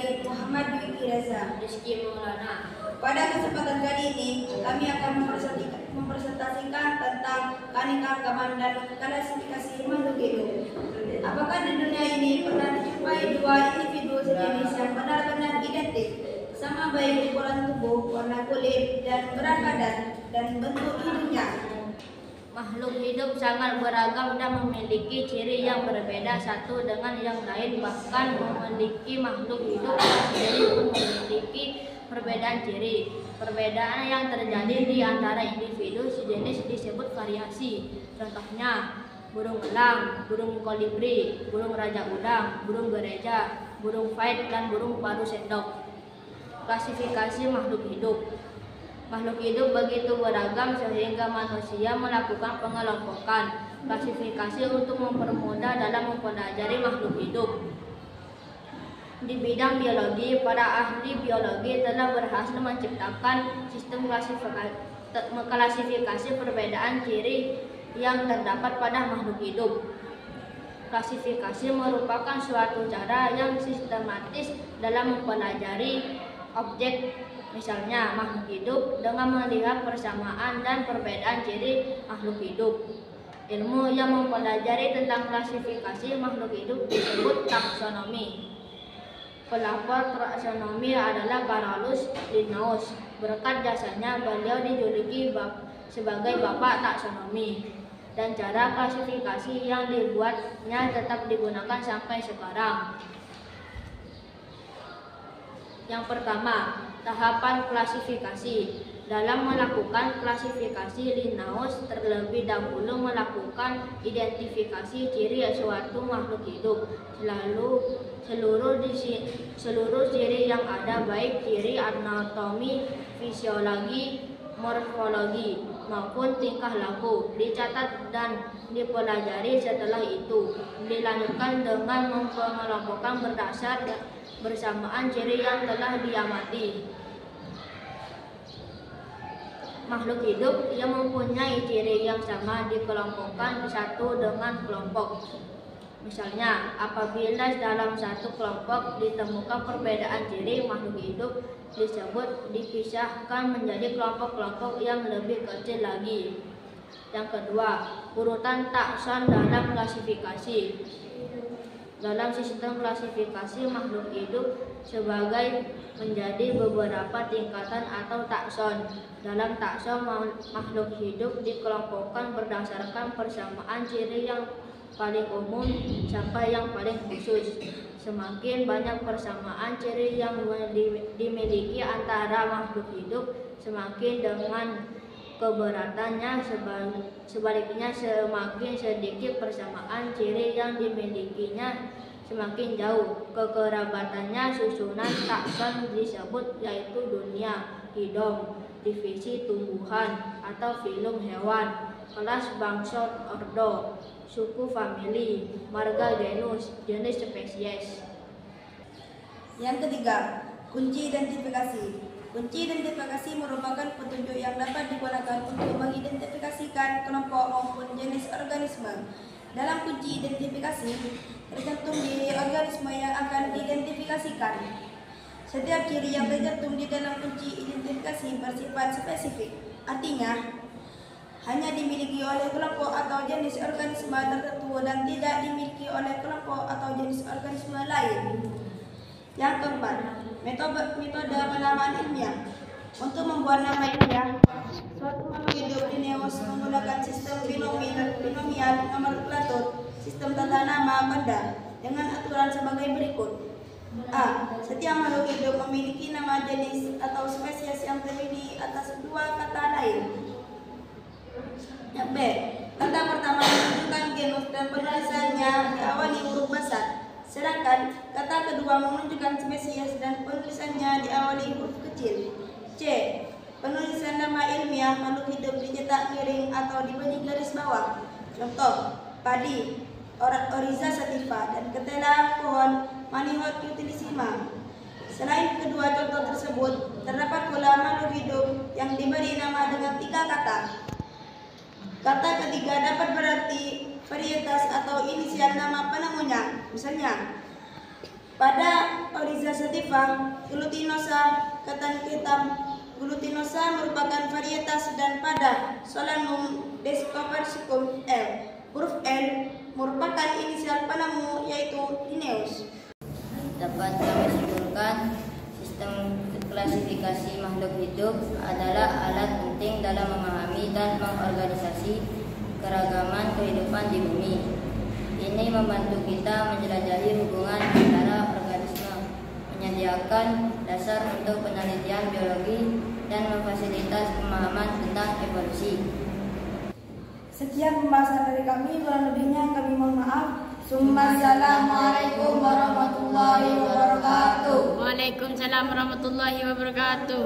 dari Muhammad Wiki Reza Rizky Maulana. Pada kesempatan kali ini, kami akan mempresentasikan tentang keanekaragaman dan klasifikasi makhluk hidup. Apakah di dunia ini pernah dijumpai dua individu sejenis yang benar-benar identik, sama baik ukuran tubuh, warna kulit, dan berat badan, dan bentuk hidungnya? Makhluk hidup sangat beragam dan memiliki ciri yang berbeda satu dengan yang lain. Bahkan memiliki makhluk hidup sendiri pun memiliki perbedaan ciri. Perbedaan yang terjadi di antara individu sejenis disebut variasi. Contohnya, burung elang, burung kolibri, burung raja udang, burung gereja, burung vaid, dan burung paru sendok. Klasifikasi makhluk hidup. Makhluk hidup begitu beragam sehingga manusia melakukan pengelompokan klasifikasi untuk mempermudah dalam mempelajari makhluk hidup. Di bidang biologi, para ahli biologi telah berhasil menciptakan sistem klasifikasi perbedaan ciri yang terdapat pada makhluk hidup. Klasifikasi merupakan suatu cara yang sistematis dalam mempelajari objek. Misalnya, makhluk hidup dengan melihat persamaan dan perbedaan ciri makhluk hidup. Ilmu yang mempelajari tentang klasifikasi makhluk hidup disebut taksonomi. Pelapor taksonomi adalah Carolus Linnaeus. Berkat jasanya, beliau dijuluki sebagai bapak taksonomi. Dan cara klasifikasi yang dibuatnya tetap digunakan sampai sekarang. Yang pertama, tahapan klasifikasi. Dalam melakukan klasifikasi, Linnaeus terlebih dahulu melakukan identifikasi ciri suatu makhluk hidup. Seluruh ciri yang ada, baik ciri anatomi, fisiologi, morfologi, maupun tingkah laku, dicatat dan dipelajari. Setelah itu, dilanjutkan dengan mengelompokkan berdasar bersamaan ciri yang telah diamati. Makhluk hidup yang mempunyai ciri yang sama dikelompokkan satu dengan kelompok. Misalnya, apabila dalam satu kelompok ditemukan perbedaan ciri, makhluk hidup dipisahkan menjadi kelompok-kelompok yang lebih kecil lagi. Yang kedua, urutan takson dalam klasifikasi. Dalam sistem klasifikasi makhluk hidup sebagai menjadi beberapa tingkatan atau takson. Dalam takson, makhluk hidup dikelompokkan berdasarkan persamaan ciri yang paling umum sampai yang paling khusus. Semakin banyak persamaan ciri yang dimiliki antara makhluk hidup, semakin dengan keberatannya. Sebaliknya, semakin sedikit persamaan ciri yang dimilikinya, semakin jauh kekerabatannya. Susunan takson disebut yaitu dunia, kingdom, divisi tumbuhan atau filum hewan, kelas bangsa ordo, suku famili, marga genus, jenis spesies. Yang ketiga, kunci identifikasi. Kunci identifikasi merupakan petunjuk yang dapat digunakan untuk mengidentifikasikan kelompok maupun jenis organisme. Dalam kunci identifikasi, tercantum diri organisme yang akan diidentifikasikan. Setiap ciri yang tercantum di dalam kunci identifikasi bersifat spesifik, artinya hanya dimiliki oleh kelompok atau jenis organisme tertentu dan tidak dimiliki oleh kelompok atau jenis organisme lain. Yang keempat, metode penamaan ilmiah. Untuk membuat nama ilmiah suatu makhluk hidup, Linnaeus menggunakan sistem binomial nomenklatur, sistem tata nama benda dengan aturan sebagai berikut. A. Setiap makhluk hidup memiliki nama jenis atau spesies yang terdiri atas dua kata lain. B. Kata pertama menunjukkan genus dan penulisannya diawali huruf besar. Sedangkan kata kedua menunjukkan spesies dan penulisannya diawali huruf kecil. C. Penulisan nama ilmiah makhluk hidup dicetak miring atau diberi garis bawah. Contoh, padi, Oryza sativa, dan ketela pohon Manihot utilissima. Selain kedua contoh tersebut, terdapat pula makhluk hidup yang diberi nama dengan 3 kata. Kata ketiga dapat berarti varietas atau inisial nama penemunya. Misalnya, pada Oryza sativa Sativa, Glutinosa, Catanketam. Glutinosa merupakan varietas dan pada Solanum descoversicum L. Huruf L merupakan inisial penemu yaitu Linnaeus. Dapat kami simpulkan, sistem klasifikasi makhluk hidup adalah alat penting dalam memahami dan mengorganisasi keragaman kehidupan di bumi. Ini membantu kita menjelajahi hubungan antara organisme, menyediakan dasar untuk penelitian biologi, dan memfasilitas pemahaman tentang evolusi. Sekian pembahasan dari kami, kurang lebihnya kami mohon maaf. Assalamualaikum warahmatullahi wabarakatuh. Waalaikumsalam warahmatullahi wabarakatuh.